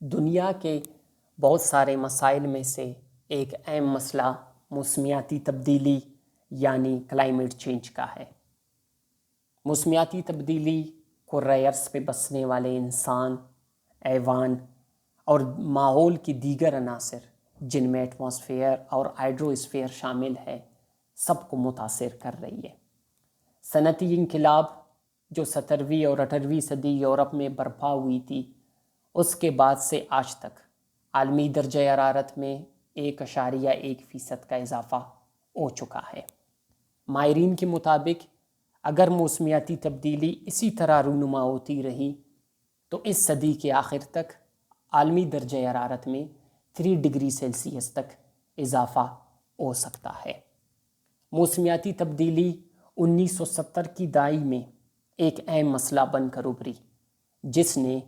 دنیا کے بہت سارے مسائل میں سے ایک اہم مسئلہ موسمیاتی تبدیلی یعنی کلائمیٹ چینج کا ہے۔ موسمیاتی تبدیلی کرۂ ارض پہ بسنے والے انسان، حیوان اور ماحول کی دیگر عناصر جن میں ایٹماسفیئر اور ہائیڈروسفیئر شامل ہے، سب کو متاثر کر رہی ہے۔ صنعتی انقلاب جو 17ویں اور 18ویں صدی یورپ میں برپا ہوئی تھی، اس کے بعد سے آج تک عالمی درجہ حرارت میں 1.1% کا اضافہ ہو چکا ہے۔ ماہرین کے مطابق اگر موسمیاتی تبدیلی اسی طرح رونما ہوتی رہی تو اس صدی کے آخر تک عالمی درجہ حرارت میں 3 ڈگری سیلسیس تک اضافہ ہو سکتا ہے۔ موسمیاتی تبدیلی 1970 کی دہائی میں ایک اہم مسئلہ بن کر ابھری، جس نے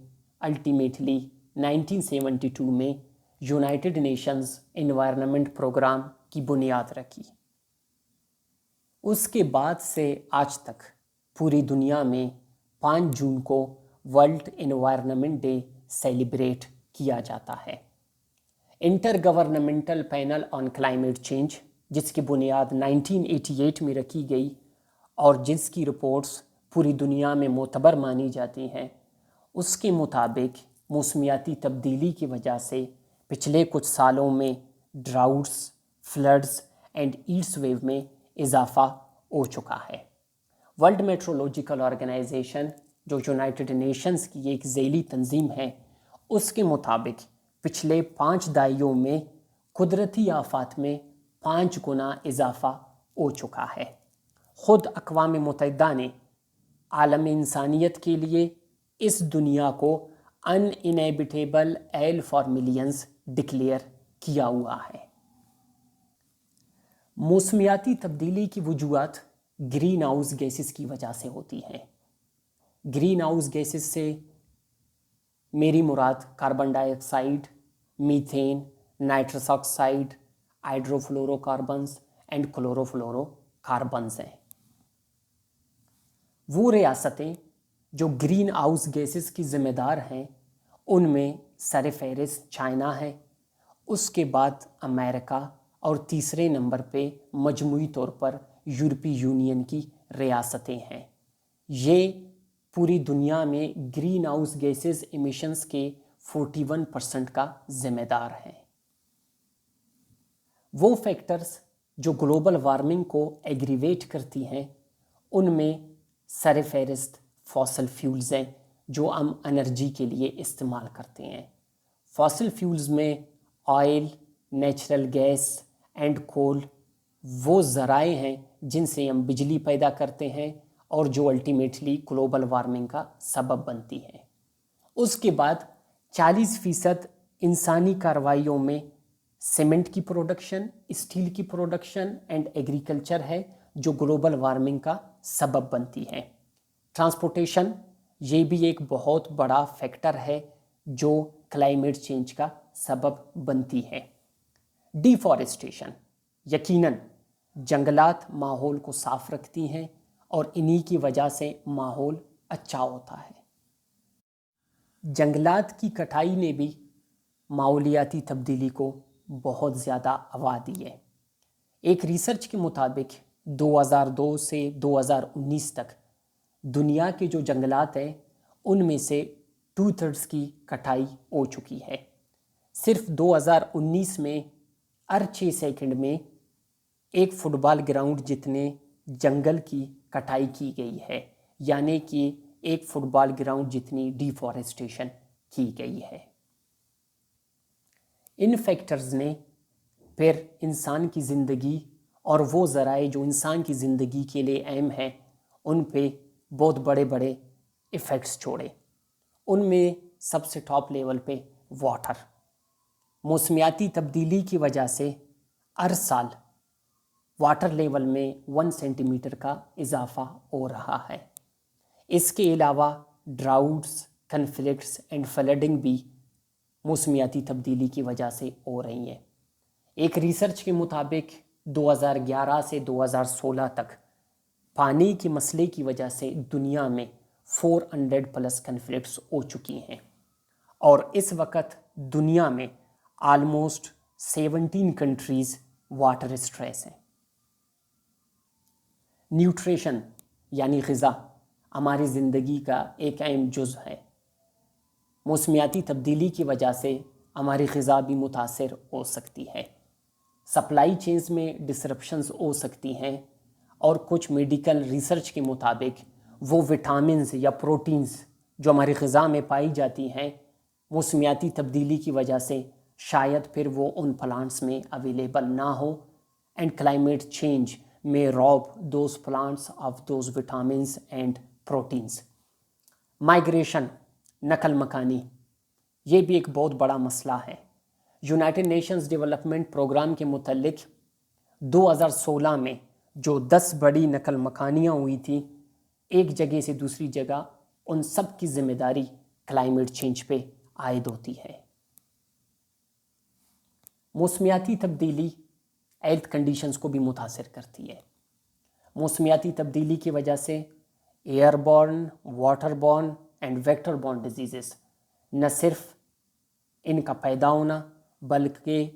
الٹیمیٹلی 1972 میں یونائٹڈ نیشنز انوائرنمنٹ پروگرام کی بنیاد رکھی۔ اس کے بعد سے آج تک پوری دنیا میں 5 جون کو ورلڈ انوائرنمنٹ ڈے سیلیبریٹ کیا جاتا ہے۔ Intergovernmental panel on climate change, جس کی بنیاد 1988 میں رکھی گئی اور جس کی رپورٹس پوری دنیا میں معتبر مانی جاتی ہیں، اس کے مطابق موسمیاتی تبدیلی کی وجہ سے پچھلے کچھ سالوں میں droughts, floods and heats wave میں اضافہ ہو چکا ہے۔ ورلڈ میٹرولوجیکل آرگنائزیشن، جو یونائٹڈ نیشنز کی ایک ذیلی تنظیم ہے، اس کے مطابق پچھلے 5 دہائیوں میں قدرتی آفات میں 5 گنا اضافہ ہو چکا ہے۔ خود اقوام متحدہ نے عالم انسانیت کے لیے اس دنیا کو ان inhabitable L for millions declare کیا ہوا ہے۔ موسمیاتی تبدیلی کی وجوہات گرین ہاؤس گیسز کی وجہ سے ہوتی ہیں۔ گرین ہاؤس گیسز سے میری مراد carbon dioxide, methane, nitrous oxide, hydrofluorocarbons and chlorofluorocarbons ہیں۔ وہ ریاستیں جو گرین ہاؤس گیسز کی ذمہ دار ہیں، ان میں سر فہرست چائنا ہے، اس کے بعد امریکہ اور تیسرے نمبر پہ مجموعی طور پر یورپی یونین کی ریاستیں ہیں۔ یہ پوری دنیا میں گرین ہاؤس گیسز ایمیشنز کے 41% کا ذمہ دار ہیں۔ وہ فیکٹرز جو گلوبل وارمنگ کو ایگریویٹ کرتی ہیں، ان میں سر فہرست فاسل فیولز ہیں جو ہم انرجی کے لیے استعمال کرتے ہیں۔ فاسل فیولز میں oil, natural gas and coal وہ ذرائع ہیں جن سے ہم بجلی پیدا کرتے ہیں اور جو الٹیمیٹلی گلوبل وارمنگ کا سبب بنتی ہیں۔ اس کے بعد 40% انسانی کارروائیوں میں سیمنٹ کی پروڈکشن، اسٹیل کی پروڈکشن اینڈ ایگریکلچر ہے جو گلوبل وارمنگ کا سبب بنتی ہے۔ ٹرانسپورٹیشن یہ بھی ایک بہت بڑا فیکٹر ہے جو کلائمیٹ چینج کا سبب بنتی ہے۔ ڈیفارسٹیشن، یقیناً جنگلات ماحول کو صاف رکھتی ہیں اور انہی کی وجہ سے ماحول اچھا ہوتا ہے۔ جنگلات کی کٹائی نے بھی ماحولیاتی تبدیلی کو بہت زیادہ ہوا دی ہے۔ ایک ریسرچ کے مطابق 2002 سے 2019 تک دنیا کے جو جنگلات ہیں، ان میں سے 2/3 کی کٹائی ہو چکی ہے۔ صرف 2019 میں ہر 6 سیکنڈ میں ایک فٹ بال گراؤنڈ جتنے جنگل کی کٹائی کی گئی ہے، یعنی کہ ایک فٹ بال گراؤنڈ جتنی ڈیفارسٹیشن کی گئی ہے۔ ان فیکٹرز نے پھر انسان کی زندگی اور وہ ذرائع جو انسان کی زندگی کے لیے اہم ہیں، ان پہ بہت بڑے بڑے ایفیکٹس چھوڑے۔ ان میں سب سے ٹاپ لیول پہ واٹر۔ موسمیاتی تبدیلی کی وجہ سے ہر سال واٹر لیول میں 1 سینٹی میٹر کا اضافہ ہو رہا ہے۔ اس کے علاوہ ڈراؤٹس، کنفلکٹس اینڈ فلڈنگ بھی موسمیاتی تبدیلی کی وجہ سے ہو رہی ہیں۔ ایک ریسرچ کے مطابق 2011 سے 2016 تک پانی کے مسئلے کی وجہ سے دنیا میں 400+ کنفلکٹس ہو چکی ہیں، اور اس وقت دنیا میں آلموسٹ 17 کنٹریز واٹر اسٹریس ہیں۔ نیوٹریشن یعنی غذا ہماری زندگی کا ایک اہم جزو ہے۔ موسمیاتی تبدیلی کی وجہ سے ہماری غذا بھی متاثر ہو سکتی ہے، سپلائی چینز میں ڈسرپشنز ہو سکتی ہیں، اور کچھ میڈیکل ریسرچ کے مطابق وہ وٹامنز یا پروٹینز جو ہماری غذا میں پائی جاتی ہیں موسمیاتی تبدیلی کی وجہ سے شاید پھر وہ ان پلانٹس میں اویلیبل نہ ہو، اینڈ کلائمیٹ چینج میں rob those plants of those vitamins and proteins۔ Migration, نقل مکانی، یہ بھی ایک بہت بڑا مسئلہ ہے۔ یونائٹڈ نیشنز ڈیولپمنٹ پروگرام کے متعلق 2016 میں جو 10 بڑی نقل مکانیاں ہوئی تھیں ایک جگہ سے دوسری جگہ، ان سب کی ذمہ داری کلائمیٹ چینج پہ عائد ہوتی ہے۔ موسمیاتی تبدیلی ہیلتھ کنڈیشنز کو بھی متاثر کرتی ہے۔ موسمیاتی تبدیلی کی وجہ سے air borne, water borne and vector borne diseases نہ صرف ان کا پیدا ہونا بلکہ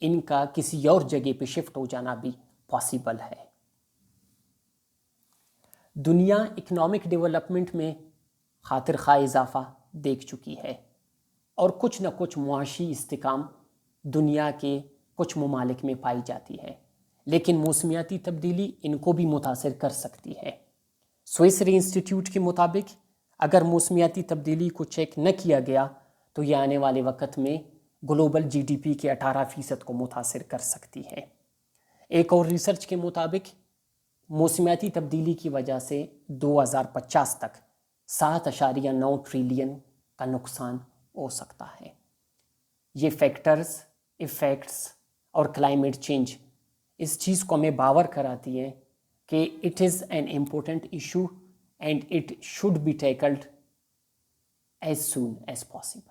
ان کا کسی اور جگہ پہ شفٹ ہو جانا بھی پاسبل ہے۔ دنیا اکنامک ڈیولپمنٹ میں خاطر خواہ اضافہ دیکھ چکی ہے، اور کچھ نہ کچھ معاشی استحکام دنیا کے کچھ ممالک میں پائی جاتی ہے، لیکن موسمیاتی تبدیلی ان کو بھی متاثر کر سکتی ہے۔ سوئس ری انسٹیٹیوٹ کے مطابق اگر موسمیاتی تبدیلی کو چیک نہ کیا گیا تو یہ آنے والے وقت میں گلوبل جی ڈی پی کے 18% کو متاثر کر سکتی ہے۔ ایک اور ریسرچ کے مطابق موسمیاتی تبدیلی کی وجہ سے 2050 تک 7.9 ٹریلین کا نقصان ہو سکتا ہے۔ یہ فیکٹرز، ایفیکٹس اور کلائمیٹ چینج اس چیز کو ہمیں باور کراتی ہے کہ it is an important issue and it should be tackled as soon as possible.